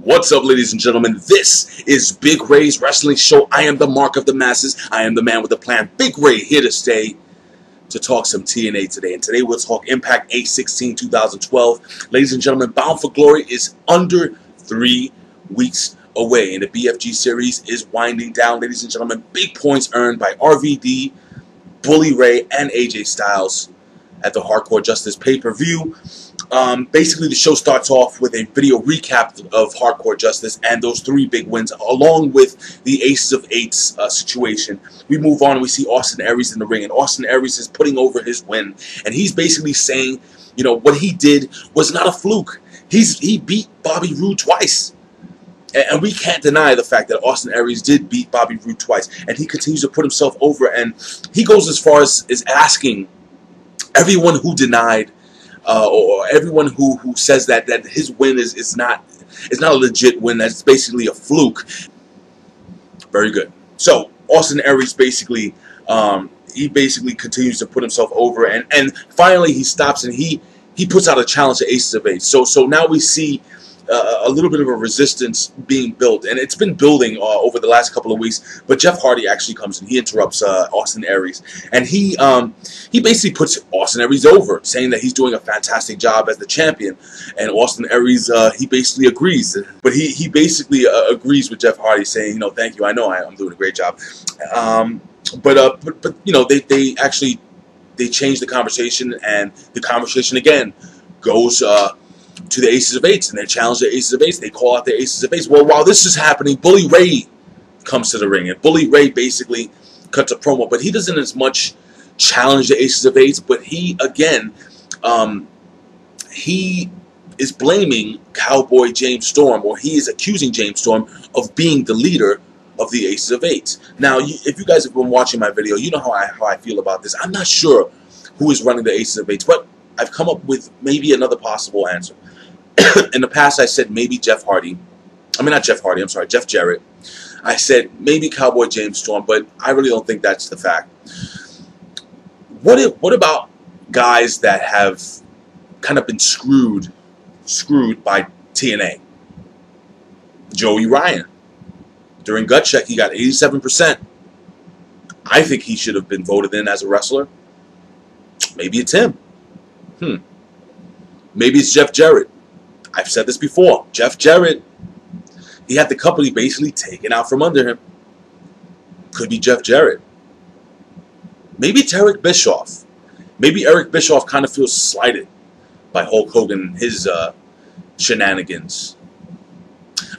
What's up, ladies and gentlemen? This is Big Ray's Wrestling Show. I am the mark of the masses. I am the man with the plan. Big Ray here to stay to talk some TNA today. And today we'll talk Impact 8/16, 2012. Ladies and gentlemen, Bound for Glory is under 3 weeks away. And the BFG series is winding down. Ladies and gentlemen, big points earned by RVD, Bully Ray, and AJ Styles at the Hardcore Justice pay-per-view. Basically, the show starts off with a video recap of Hardcore Justice and those 3 big wins, along with the Aces of Eights situation. We move on and we see Austin Aries in the ring, and Austin Aries is putting over his win, and he's basically saying, you know, what he did was not a fluke. He beat Bobby Roode twice. And we can't deny the fact that Austin Aries did beat Bobby Roode twice, and he continues to put himself over, and he goes as far as asking everyone who denied or everyone who says that his win is not a legit win, that's basically a fluke. Very good. So Austin Aries basically he basically continues to put himself over, and finally he stops and he puts out a challenge to Aces of Eights. So now we see a little bit of a resistance being built, and it's been building over the last couple of weeks. But Jeff Hardy actually comes and he interrupts Austin Aries, and he basically puts Austin Aries over, saying that he's doing a fantastic job as the champion. And Austin Aries he basically agrees, but he basically agrees with Jeff Hardy, saying, you know, thank you, I know I'm doing a great job. But you know, they change the conversation, and the conversation again goes to the Aces of Eights, and they challenge the Aces of Eights. They call out the Aces of Eights. Well, while this is happening, Bully Ray comes to the ring, and Bully Ray basically cuts a promo, but he doesn't as much challenge the Aces of Eights, but he, again, he is blaming Cowboy James Storm, or he is accusing James Storm of being the leader of the Aces of Eights. Now, if you guys have been watching my video, you know how I feel about this. I'm not sure who is running the Aces of Eights, but I've come up with maybe another possible answer. In the past, I said maybe Jeff Hardy. I mean, not Jeff Hardy, I'm sorry, Jeff Jarrett. I said maybe Cowboy James Storm, but I really don't think that's the fact. What about guys that have kind of been screwed by TNA? Joey Ryan. During Gut Check, he got 87%. I think he should have been voted in as a wrestler. Maybe it's him. Maybe it's Jeff Jarrett. I've said this before. Jeff Jarrett, he had the company basically taken out from under him. Could be Jeff Jarrett. Maybe it's Eric Bischoff. Maybe Eric Bischoff kind of feels slighted by Hulk Hogan and his shenanigans.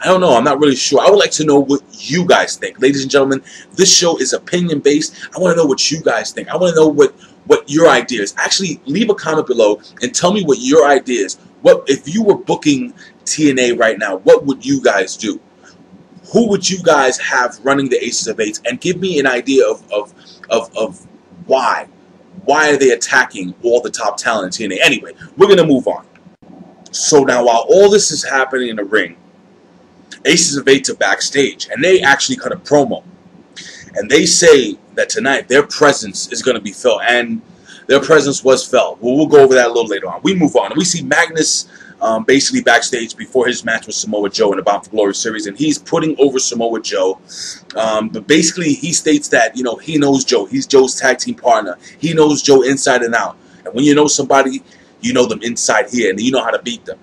I don't know. I'm not really sure. I would like to know what you guys think. Ladies and gentlemen, this show is opinion-based. I want to know what you guys think. I want to know what your idea is. Actually, leave a comment below and tell me what your idea is. What if you were booking TNA right now? What would you guys do? Who would you guys have running the Aces of Eights? And give me an idea of why. Why are they attacking all the top talent in TNA? Anyway, we're going to move on. So now, while all this is happening in the ring, Aces of Eights are backstage, and they actually cut a promo. And they say that tonight their presence is going to be felt, and their presence was felt. Well, we'll go over that a little later on. We move on, and we see Magnus basically backstage before his match with Samoa Joe in the Bound for Glory series, and he's putting over Samoa Joe. But basically, he states that, you know, he knows Joe. He's Joe's tag team partner. He knows Joe inside and out. And when you know somebody, you know them inside here, and you know how to beat them.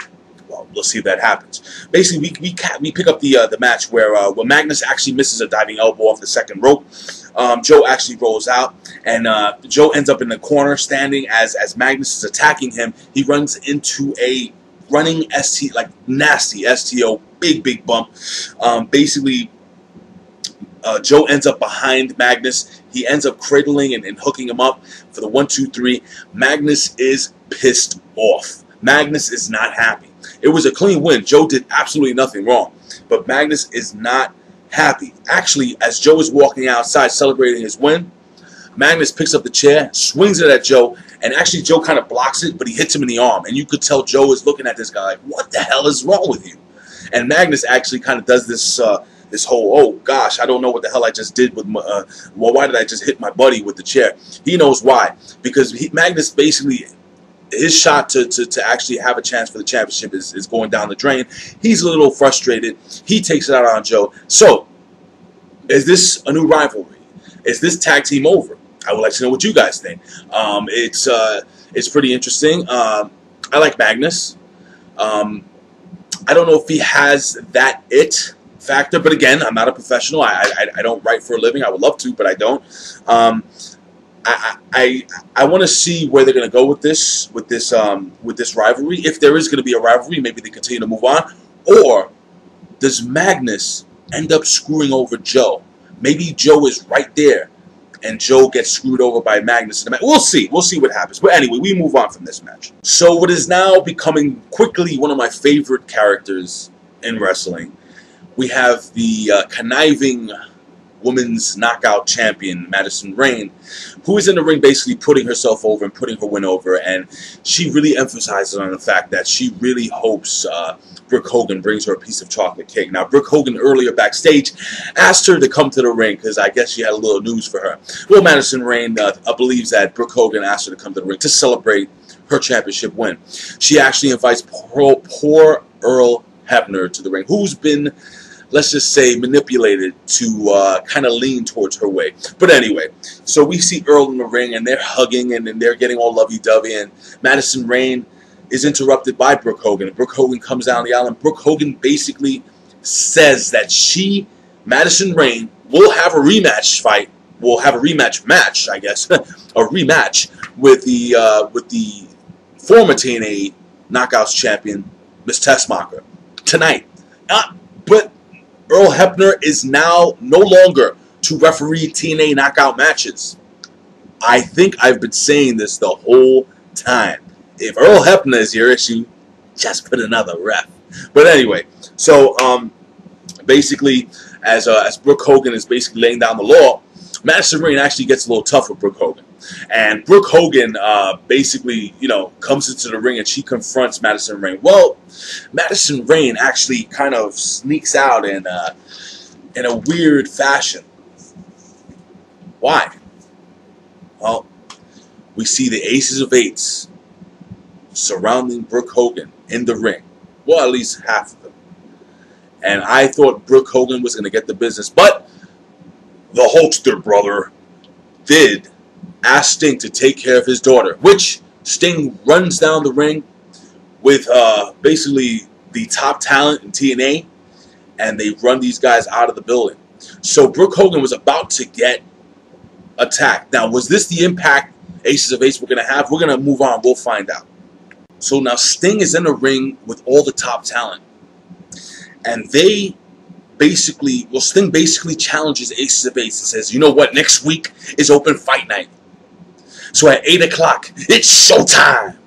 Well, we'll see if that happens. Basically, we pick up the match where Magnus actually misses a diving elbow off the second rope. Joe actually rolls out, and Joe ends up in the corner standing as Magnus is attacking him. He runs into a running ST, like nasty STO, big bump. Basically, Joe ends up behind Magnus. He ends up cradling and hooking him up for the 1, 2, 3. Magnus is pissed off. Magnus is not happy. It was a clean win. Joe did absolutely nothing wrong. But Magnus is not happy. Actually, as Joe is walking outside celebrating his win, Magnus picks up the chair, swings it at Joe, and actually Joe kind of blocks it, but he hits him in the arm. And you could tell Joe is looking at this guy like, what the hell is wrong with you? And Magnus actually kind of does this this whole, oh gosh, I don't know what the hell I just did with my, well, why did I just hit my buddy with the chair? He knows why. Because Magnus basically his shot to actually have a chance for the championship is going down the drain. He's a little frustrated. He takes it out on Joe. So, is this a new rivalry? Is this tag team over? I would like to know what you guys think. It's pretty interesting. I like Magnus. I don't know if he has that it factor, but again, I'm not a professional. I don't write for a living. I would love to, but I don't. I want to see where they're going to go with this rivalry. If there is going to be a rivalry, maybe they continue to move on, or does Magnus end up screwing over Joe? Maybe Joe is right there, and Joe gets screwed over by Magnus. We'll see. We'll see what happens. But anyway, we move on from this match. So what is now becoming quickly one of my favorite characters in wrestling, we have the conniving women's knockout champion, Madison Rayne, who is in the ring basically putting herself over and putting her win over, and she really emphasizes on the fact that she really hopes Brooke Hogan brings her a piece of chocolate cake. Now, Brooke Hogan earlier backstage asked her to come to the ring because I guess she had a little news for her. Well, Madison Rayne believes that Brooke Hogan asked her to come to the ring to celebrate her championship win. She actually invites poor Earl Hebner to the ring, who's been, let's just say, manipulated to kind of lean towards her way. But anyway, so we see Earl in the ring, and they're hugging, and they're getting all lovey-dovey, and Madison Rayne is interrupted by Brooke Hogan. Brooke Hogan comes down the aisle, and Brooke Hogan basically says that she, Madison Rayne, will have a rematch fight, will have a rematch match, I guess, a rematch with the former TNA Knockouts champion, Miss Tessmacher, tonight. But Earl Hebner is now no longer to referee TNA knockout matches. I think I've been saying this the whole time. If Earl Hebner is your issue, just put another ref. But anyway, so basically, as Brooke Hogan is basically laying down the law, Madison Rayne actually gets a little tough with Brooke Hogan. And Brooke Hogan basically, comes into the ring and she confronts Madison Rayne. Well, Madison Rayne actually kind of sneaks out in a weird fashion. Why? Well, we see the Aces of Eights surrounding Brooke Hogan in the ring. Well, at least half of them. And I thought Brooke Hogan was going to get the business, but the Hulkster brother did ask Sting to take care of his daughter, which Sting runs down the ring with basically the top talent in TNA, and they run these guys out of the building. So Brooke Hogan was about to get attacked. Now, was this the impact Aces of Eights were going to have? We're going to move on. We'll find out. So now Sting is in the ring with all the top talent, and they basically, well, Sting basically challenges Aces of Eights and says, you know what, next week is open fight night. So at 8 o'clock, it's showtime.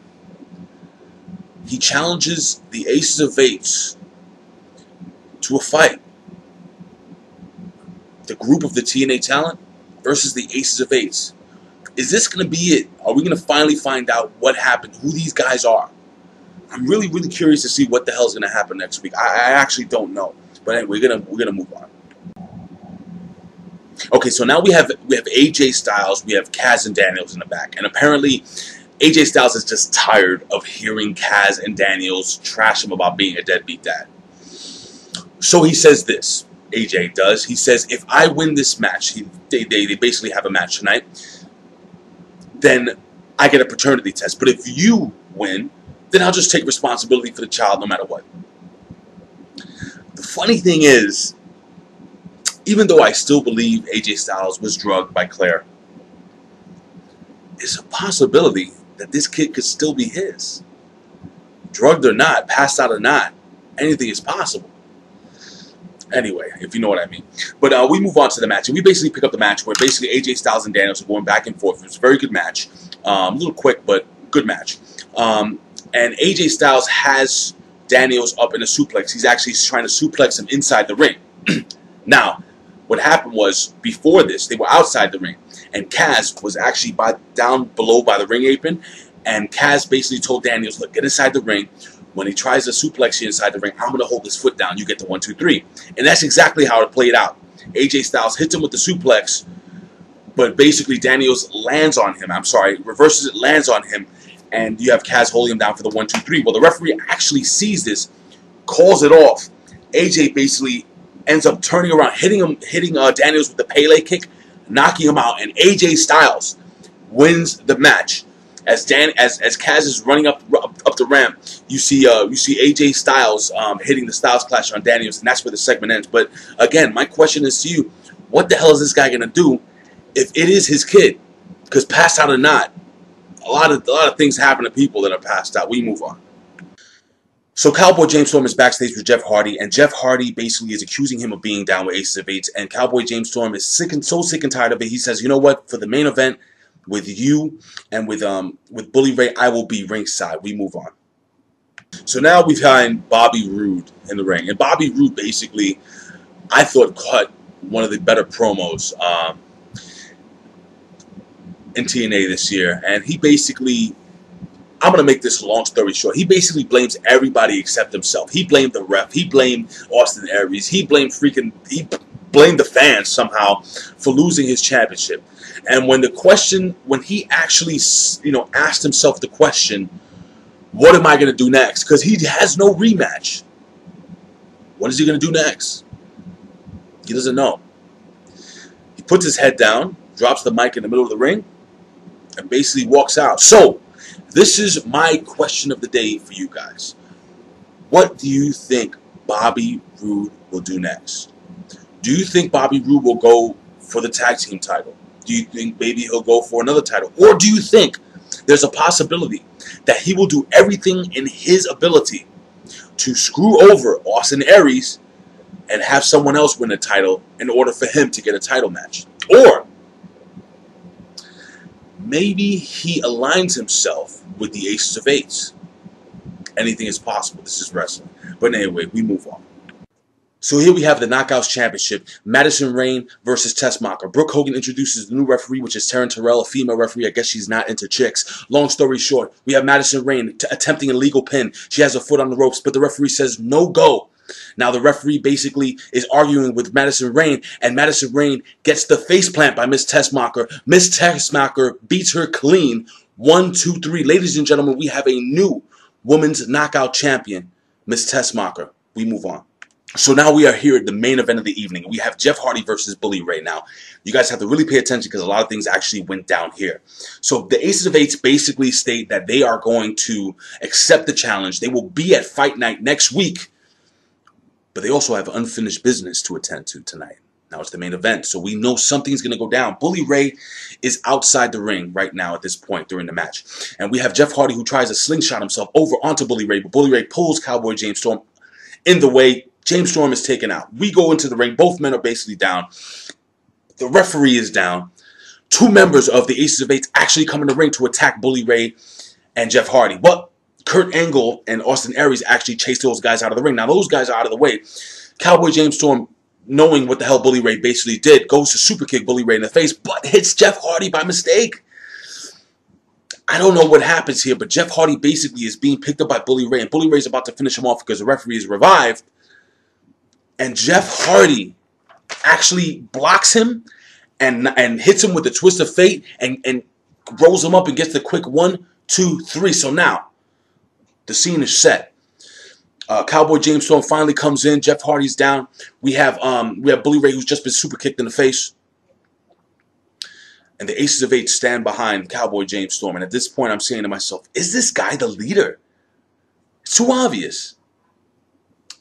He challenges the Aces of Eights to a fight. The group of the TNA talent versus the Aces of Eights. Is this going to be it? Are we going to finally find out what happened, who these guys are? I'm really, really curious to see what the hell's going to happen next week. I actually don't know. But anyway, we're gonna move on. Okay, so now we have AJ Styles, we have Kaz and Daniels in the back, and apparently AJ Styles is just tired of hearing Kaz and Daniels trash him about being a deadbeat dad. So he says this. AJ does. He says, if I win this match, they basically have a match tonight, then I get a paternity test. But if you win, then I'll just take responsibility for the child no matter what. The funny thing is, even though I still believe AJ Styles was drugged by Claire, there's a possibility that this kid could still be his. Drugged or not, passed out or not, anything is possible. Anyway, if you know what I mean. But we move on to the match, and we basically pick up the match where basically AJ Styles and Daniels are going back and forth. It was a very good match. A little quick, but good match. And AJ Styles has Daniels up in a suplex. He's actually trying to suplex him inside the ring. Now, what happened was, before this, they were outside the ring, and Kaz was actually down below by the ring apron, and Kaz basically told Daniels, look, get inside the ring. When he tries to suplex you inside the ring, I'm going to hold his foot down. You get the 1, 2, 3. And that's exactly how it played out. AJ Styles hits him with the suplex, but basically Daniels lands on him. Reverses it, lands on him, and you have Kaz holding him down for the 1-2-3. Well, the referee actually sees this, calls it off. AJ basically ends up turning around, hitting Daniels with the Pele kick, knocking him out, and AJ Styles wins the match. As Kaz is running up the ramp, you see AJ Styles hitting the Styles Clash on Daniels, and that's where the segment ends. But again, my question is to you: what the hell is this guy gonna do if it is his kid? Because passed out or not, a lot of things happen to people that are passed out. We move on. So Cowboy James Storm is backstage with Jeff Hardy, and Jeff Hardy basically is accusing him of being down with Aces of Eights, and Cowboy James Storm is so sick and tired of it. He says, "You know what? For the main event, with you and with Bully Ray, I will be ringside." We move on. So now we find Bobby Roode in the ring, and Bobby Roode basically, I thought, cut one of the better promos in TNA this year, and he basically, I'm going to make this a long story short, he basically blames everybody except himself. He blamed the ref, he blamed Austin Aries, he blamed the fans somehow for losing his championship. And when he actually, asked himself the question, what am I going to do next? Because he has no rematch. What is he going to do next? He doesn't know. He puts his head down, drops the mic in the middle of the ring, and basically walks out. So, this is my question of the day for you guys. What do you think Bobby Roode will do next? Do you think Bobby Roode will go for the tag team title? Do you think maybe he'll go for another title? Or do you think there's a possibility that he will do everything in his ability to screw over Austin Aries and have someone else win the title in order for him to get a title match? Or maybe he aligns himself with the Aces of Eights. Anything is possible. This is wrestling. But anyway, we move on. So here we have the Knockouts Championship. Madison Rayne versus Tessmacher. Brooke Hogan introduces the new referee, which is Taryn Terrell, a female referee. I guess she's not into chicks. Long story short, we have Madison Rayne attempting a legal pin. She has her foot on the ropes, but the referee says no go. Now the referee basically is arguing with Madison Rayne, and Madison Rayne gets the face plant by Miss Tessmacher. Miss Tessmacher beats her clean. 1, 2, 3. Ladies and gentlemen, we have a new women's knockout champion, Miss Tessmacher. We move on. So now we are here at the main event of the evening. We have Jeff Hardy versus Bully Ray. Now, you guys have to really pay attention because a lot of things actually went down here. So the Aces of Eights basically state that they are going to accept the challenge. They will be at Fight Night next week. But they also have unfinished business to attend to tonight. Now it's the main event, so we know something's going to go down. Bully Ray is outside the ring right now at this point during the match. And we have Jeff Hardy who tries to slingshot himself over onto Bully Ray, but Bully Ray pulls Cowboy James Storm in the way. James Storm is taken out. We go into the ring. Both men are basically down. The referee is down. Two members of the Aces of Eights actually come in the ring to attack Bully Ray and Jeff Hardy. But Kurt Angle and Austin Aries actually chase those guys out of the ring. Now those guys are out of the way. Cowboy James Storm, knowing what the hell Bully Ray basically did, goes to super kick Bully Ray in the face, but hits Jeff Hardy by mistake. I don't know what happens here, but Jeff Hardy basically is being picked up by Bully Ray, and Bully Ray's about to finish him off because the referee is revived. And Jeff Hardy actually blocks him and hits him with the twist of fate and rolls him up and gets the quick 1, 2, 3. So now the scene is set. Cowboy James Storm finally comes in. Jeff Hardy's down. We have Bully Ray who's just been super kicked in the face. And the Aces of Eights stand behind Cowboy James Storm. And at this point I'm saying to myself, is this guy the leader? It's too obvious.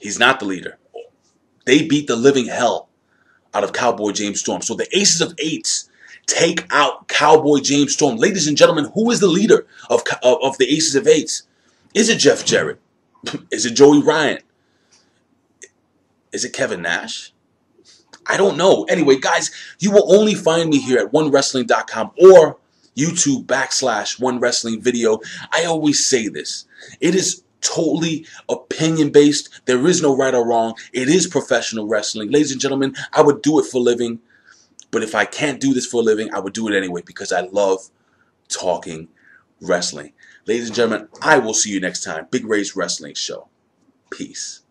He's not the leader. They beat the living hell out of Cowboy James Storm. So the Aces of Eights take out Cowboy James Storm. Ladies and gentlemen, who is the leader of the Aces of Eights? Is it Jeff Jarrett? Is it Joey Ryan? Is it Kevin Nash? I don't know. Anyway, guys, you will only find me here at OneWrestling.com or YouTube /OneWrestling video. I always say this. It is totally opinion based. There is no right or wrong. It is professional wrestling. Ladies and gentlemen, I would do it for a living. But if I can't do this for a living, I would do it anyway because I love talking wrestling. Ladies and gentlemen, I will see you next time. Big Ray's Wrestling Show. Peace.